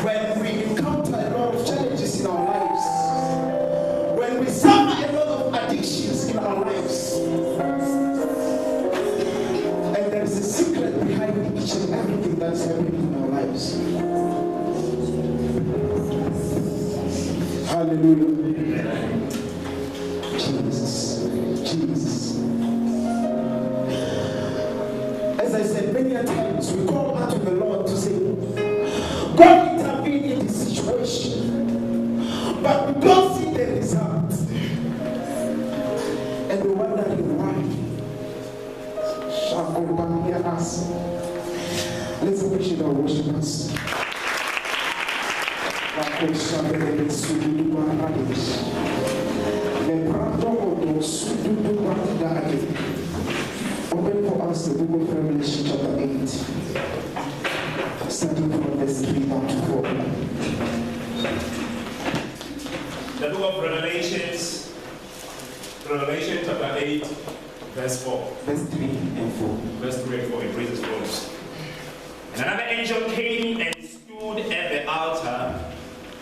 when we encounter a lot of challenges in our lives, when we suffer a lot of addictions in our lives, and there is a secret behind each and everything that's happening in our lives. Hallelujah. Jesus. As I said many times, we call out to the Lord to say, God intervene in this situation, but we don't see the result. And we wonder why. Shall God hear us? Let's appreciate our worshipers. Open for us the book of Revelation chapter 8, starting from verse 3 down to 4. The book of Revelation chapter 8, verse 4. Verse 3 and 4. Verse 3 and 4, it reads as follows. And another angel came and stood at the altar,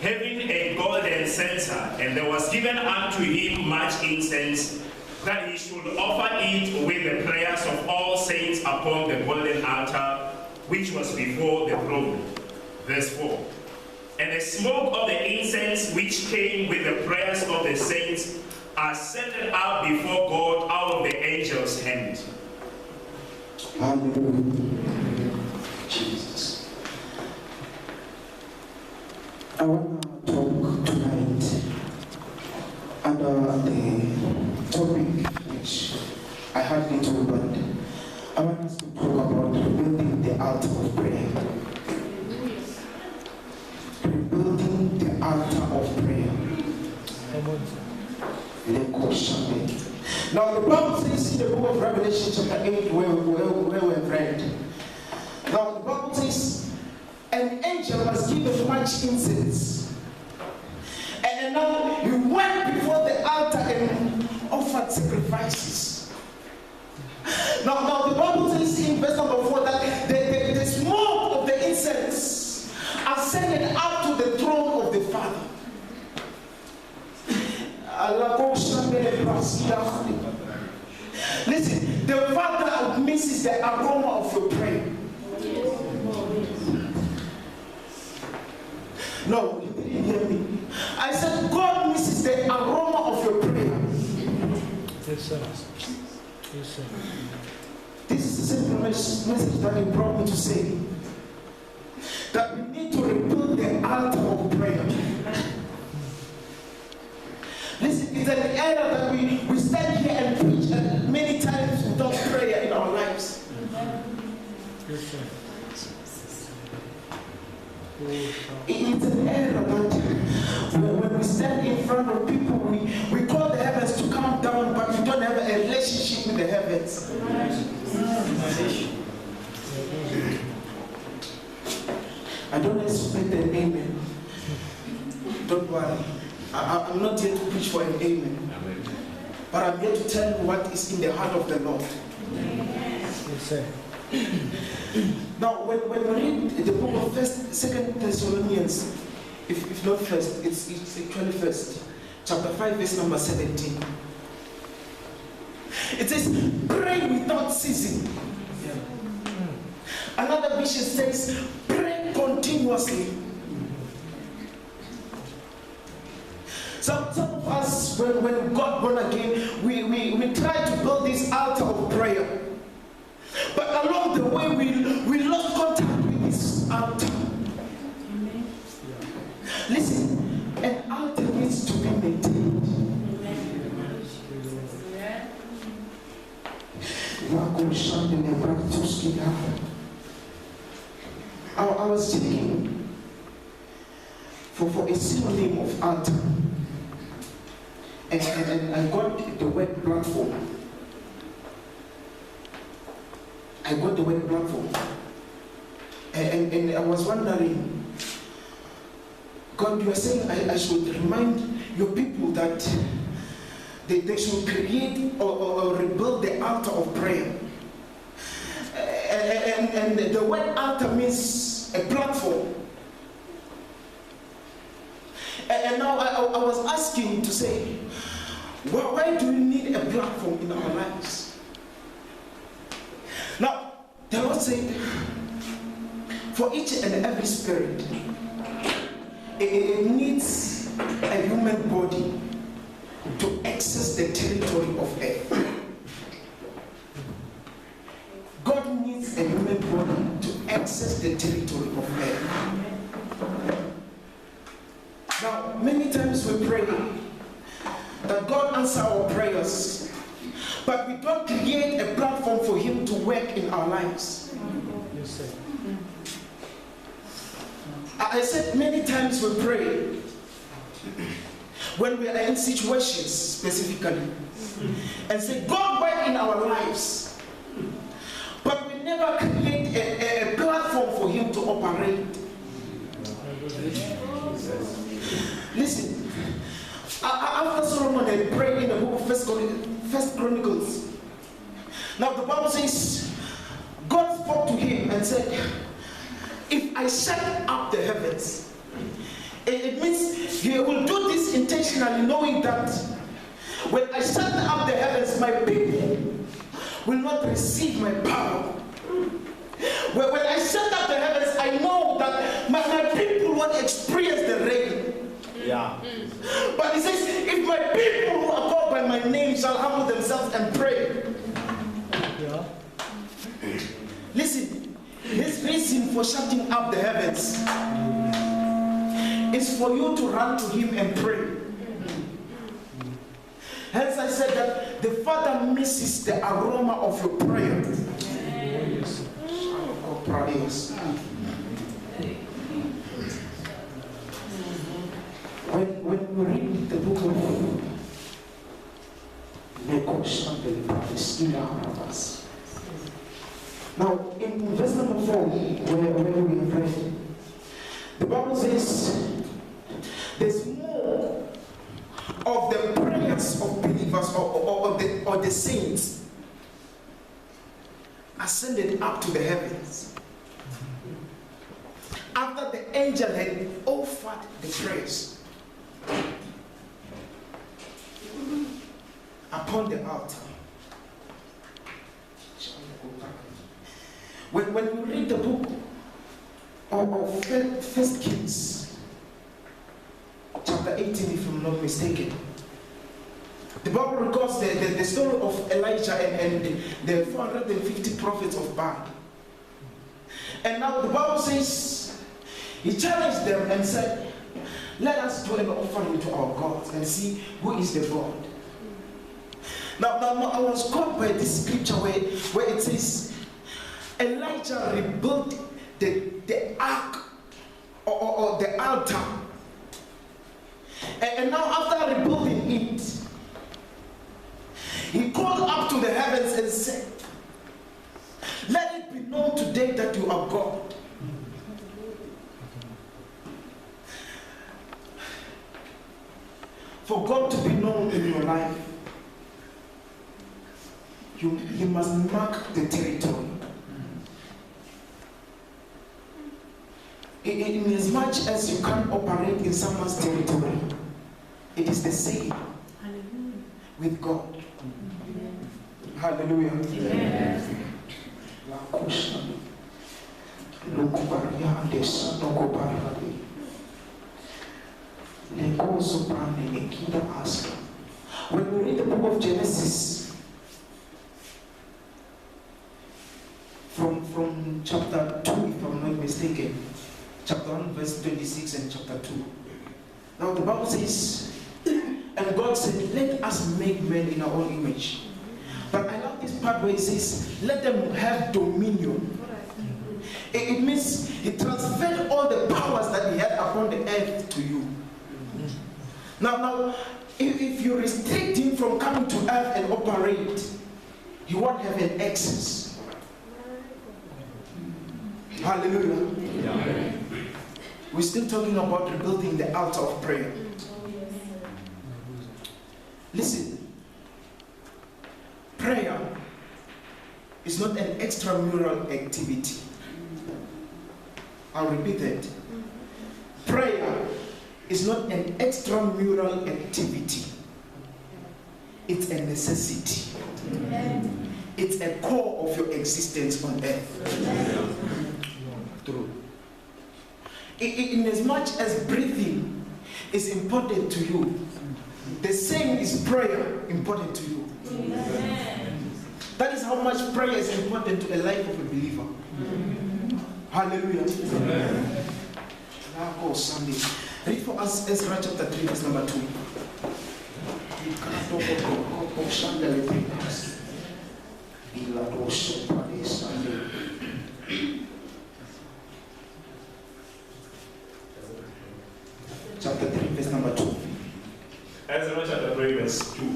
having a golden censer, and there was given unto him much incense, that he should offer it with the prayers of all saints upon the golden altar, which was before the throne. Verse 4. And the smoke of the incense which came with the prayers of the saints ascended up before God out of the angel's hand. Hallelujah. Jesus. I want to talk tonight under the topic which I had into, but I want us to talk about rebuilding the altar of prayer. Rebuilding the altar of prayer. Now the Bible says in the book of Revelation chapter 8 where we have read. Now the Bible says an angel was given much incense. And now he went before the altar and offered sacrifices. Now the Bible says in verse number 4 that the smoke of the incense ascended up to the throne of the Father. Listen, the Father misses the aroma of your prayer. No, you didn't hear me. I said God misses the aroma of your prayer. Yes, sir. Yes, sir. This is the simple message that He brought me to say. That we need to rebuild the altar of prayer. Listen, it's an error that we stand here and preach and many times without prayer in our lives. Yes, sir. It's an error that when we stand in front of people, we call the heavens to come down, but we don't have a relationship with the heavens. I don't expect an amen. Don't worry. I'm not here to preach for an amen. But I'm here to tell you what is in the heart of the Lord. Yes, sir. Now, when we read the book of 2 Thessalonians, if not first, it's actually first, chapter 5, verse number 17. It says, pray without ceasing. Another version says, pray continuously. Some of us, when we got born again, we try to build this altar of prayer. But along the way, we lost contact with this altar. Listen, an altar needs to be maintained. I was checking for a synonym of altar. And I got the word platform. And I was wondering, God, you are saying I should remind your people that they should create or rebuild the altar of prayer. And the word altar means a platform. And now I was asking to say, why do we need a platform in our lives? Now, the Lord said, for each and every spirit, it needs a human body to access the territory of earth. God needs a human body to access the territory of earth. Now, many times we pray that God answers our prayers, but we don't create a platform for Him to work in our lives. Yes, sir. I said many times we pray when we are in situations specifically and say, God work in our lives, but we never create a platform for Him to operate. Listen, after Solomon had prayed in the book of First Chronicles, now the Bible says, God spoke to him and said, if I shut up the heavens, it means He will do this intentionally, knowing that when I shut up the heavens, my people will not receive my power. When I shut up the heavens, I know that my people won't experience the rain. Yeah. But He says, if my people who are called by my name shall humble themselves and pray. Yeah. Listen, His reason for shutting up the heavens is for you to run to Him and pray. Hence I said that the Father misses the aroma of your prayer. When we read the book of now in verse number 4, where we have read, the Bible says there's more of the prayers of believers or the saints ascended up to the heavens after the angel had offered the prayers upon the altar. When you read the book of First Kings, chapter 18, if I'm not mistaken, the Bible records the story of Elijah and the 450 prophets of Baal. And now the Bible says, he challenged them and said, let us do an offering to our gods and see who is the God. Now I was caught by this scripture where it says, Elijah rebuilt the ark or the altar. And now after rebuilding it, he called up to the heavens and said, let it be known today that you are God. For God to be known in your life, you must mark the territory. In as much as you can't operate in someone's territory, it is the same with God. Hallelujah. When we read the book of Genesis, from chapter 2, if I'm not mistaken, chapter 1, verse 26 and chapter 2. Now the Bible says, and God said, let us make men in our own image. But I love this part where it says, let them have dominion. It means He transferred all the powers that He had upon the earth to you. Now, if you restrict Him from coming to earth and operate, He won't have an access. Hallelujah. Yeah. We're still talking about rebuilding the altar of prayer. Listen, prayer is not an extramural activity. I'll repeat that. Prayer is not an extramural activity. It's a necessity. It's a core of your existence on earth. True. In as much as breathing is important to you, the same is prayer important to you. That is how much prayer is important to a life of a believer. Hallelujah. Now go Sunday. Read for us Ezra chapter 3, verse number 2. Chapter 3, verse number 2. Ezra chapter 3, verse 2.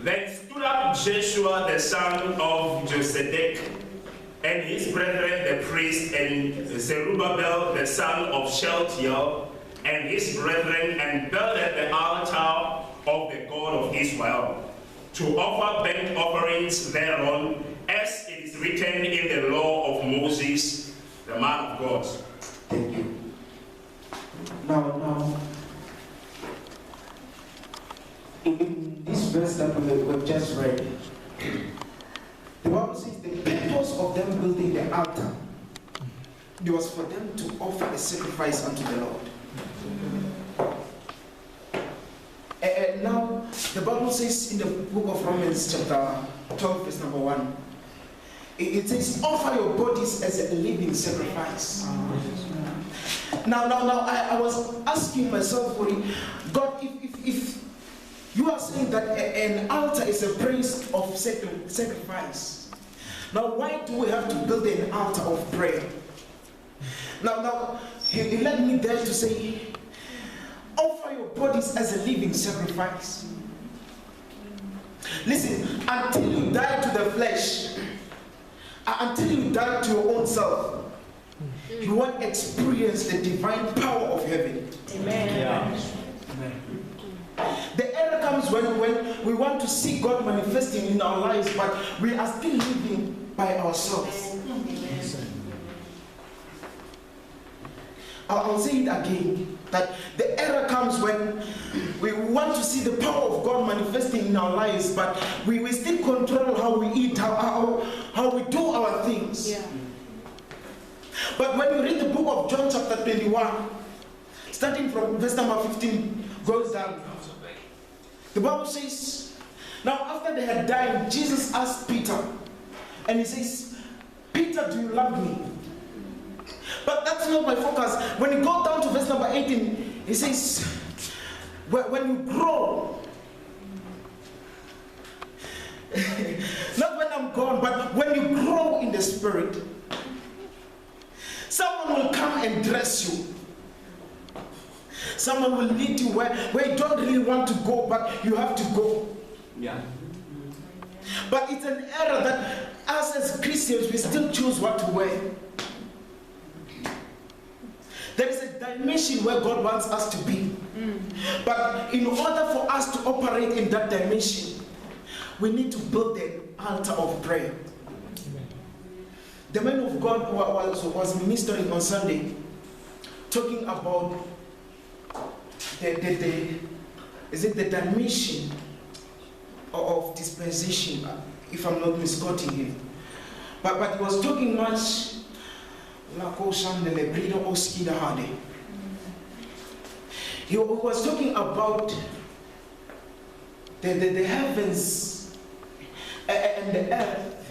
Then stood up Joshua the son of Josedek, and his brethren the priest, and Zerubbabel the son of Shealtiel, and his brethren, and builded the altar of the God of Israel, to offer burnt offerings thereon, as it is written in the law of Moses, the man of God. Thank you. Now, in this verse that we've just read, the Bible says the purpose of them building the altar, it was for them to offer a sacrifice unto the Lord. And now, the Bible says in the book of Romans chapter 12, verse number 1, it says, offer your bodies as a living sacrifice. Now, I was asking myself, God, if you are saying that an altar is a place of sacrifice, now why do we have to build an altar of prayer? Now, he led me there to say, offer your bodies as a living sacrifice. Listen, until you die to the flesh, until you die to your own self, you won't experience the divine power of heaven. Amen. Yeah. Amen. The error comes when we want to see God manifesting in our lives, but we are still living by ourselves. I'll say it again, that the error comes when we want to see the power of God manifesting in our lives, but we still control how we eat, how we do our things. Yeah. But when you read the book of John chapter 21, starting from verse number 15, goes down. The Bible says, now after they had died, Jesus asked Peter, and he says, Peter, do you love me? But that's not my focus. When you go down to verse number 18, he says, when you grow, not when I'm gone, but when you grow in the spirit, someone will come and dress you. Someone will lead you where you don't really want to go, but you have to go. Yeah. But it's an error that us as Christians, we still choose what to wear. There is a dimension where God wants us to be. But in order for us to operate in that dimension, we need to build an altar of prayer. The man of God was ministering on Sunday, talking about the dimension of dispensation, if I'm not misquoting him. But he was talking much. He was talking about the heavens and the earth,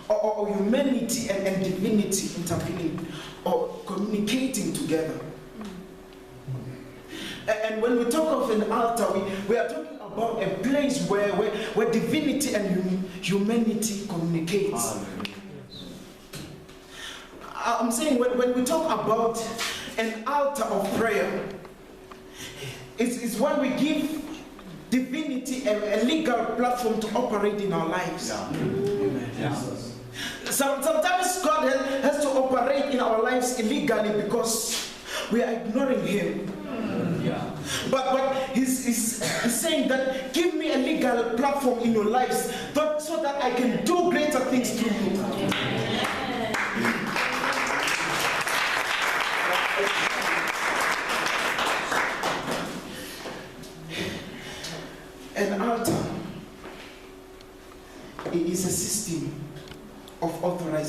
or humanity and divinity intervening or communicating together. And when we talk of an altar, we are talking about a place where divinity and humanity communicates. I'm saying when we talk about an altar of prayer, it's when we give divinity a legal platform to operate in our lives. Yeah. Sometimes God has to operate in our lives illegally because we are ignoring Him. Yeah. But he's saying that give me a legal platform in your lives so that I can do greater things through you.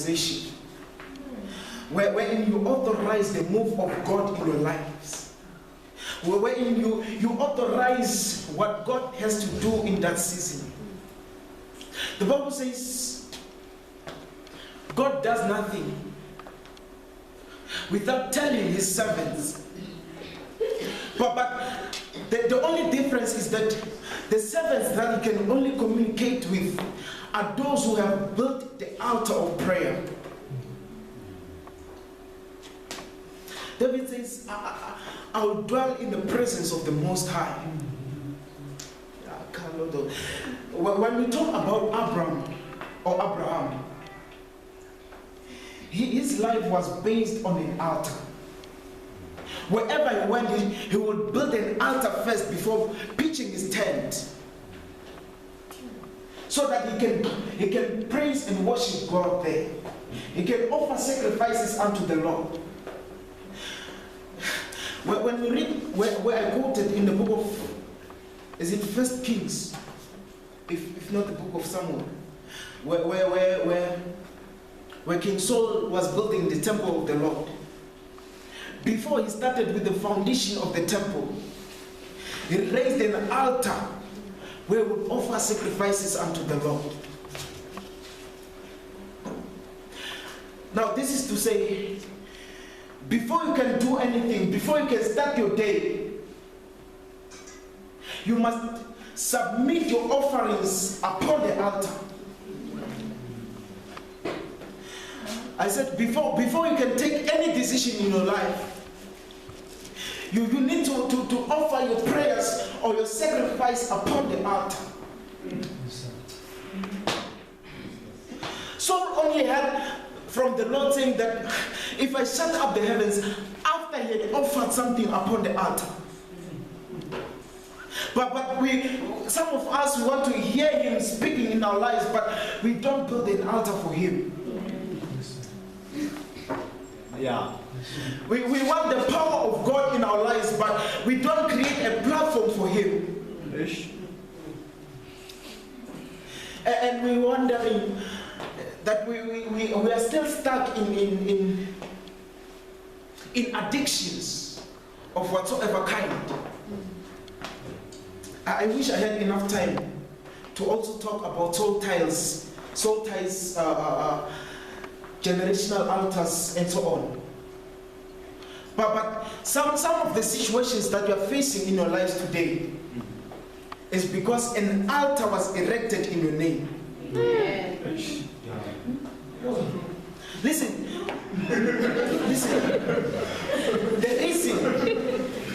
authorization, wherein you authorize the move of God in your lives, wherein you authorize what God has to do in that season. The Bible says God does nothing without telling his servants. But the only difference is that the servants that he can only communicate with are those who have built the altar of prayer. David says, I will dwell in the presence of the Most High. When we talk about Abraham, his life was based on an altar. Wherever he went, he would build an altar first before pitching his tent, so that he can praise and worship God there. He can offer sacrifices unto the Lord. When we read where I quoted in the book of, is it First Kings, if not the book of Samuel, where King Saul was building the temple of the Lord. Before he started with the foundation of the temple, he raised an altar where he would offer sacrifices unto the Lord. Now this is to say, before you can do anything, before you can start your day, you must submit your offerings upon the altar. I said, before you can take any decision in your life, you need to offer your prayers or your sacrifice upon the altar. Saul only had from the Lord saying that if I shut up the heavens, after he had offered something upon the altar. But some of us want to hear him speaking in our lives, but we don't build an altar for him. Yeah. We want the power of God in our lives, but we don't create a platform for him. And we're wondering that we are still stuck in addictions of whatsoever kind. I wish I had enough time to also talk about soul ties, generational altars, and so on. But some of the situations that you are facing in your lives today is because an altar was erected in your name. Listen. The reason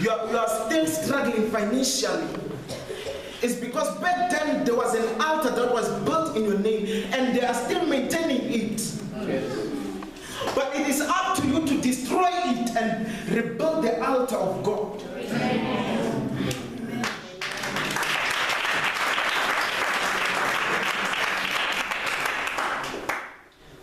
you are still struggling financially is because back then there was an altar that was built in your name, and they are still maintaining it. But it is up to you to destroy it and rebuild the altar of God.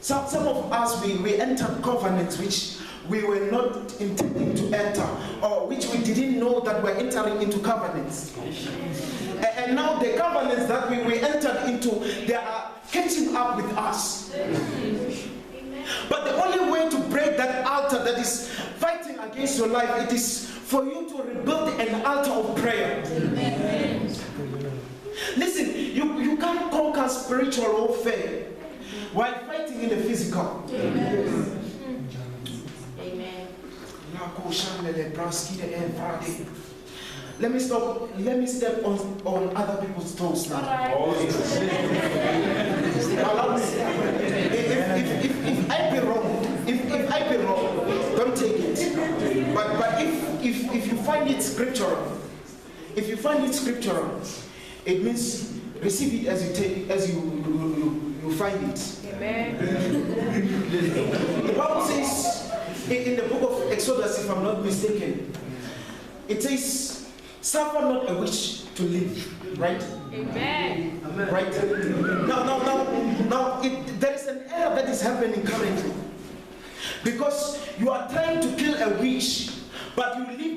Some of us, we entered covenants which we were not intending to enter, or which we didn't know that we're entering into covenants. And now the covenants that we entered into, they are catching up with us. But the only way to break that altar that is fighting against your life, it is for you to rebuild an altar of prayer. Amen. Listen, you can't conquer spiritual warfare while fighting in the physical. Amen. Amen. Let me step on other people's toes now. Right. If I be wrong, don't take it. But if you find it scriptural, it means receive it as you find it. Amen. The Bible says in the book of Exodus, if I'm not mistaken, it says, suffer not a witch to live, right? Amen. Right? Now there is an error that is happening currently. Because you are trying to kill a witch, but you leave the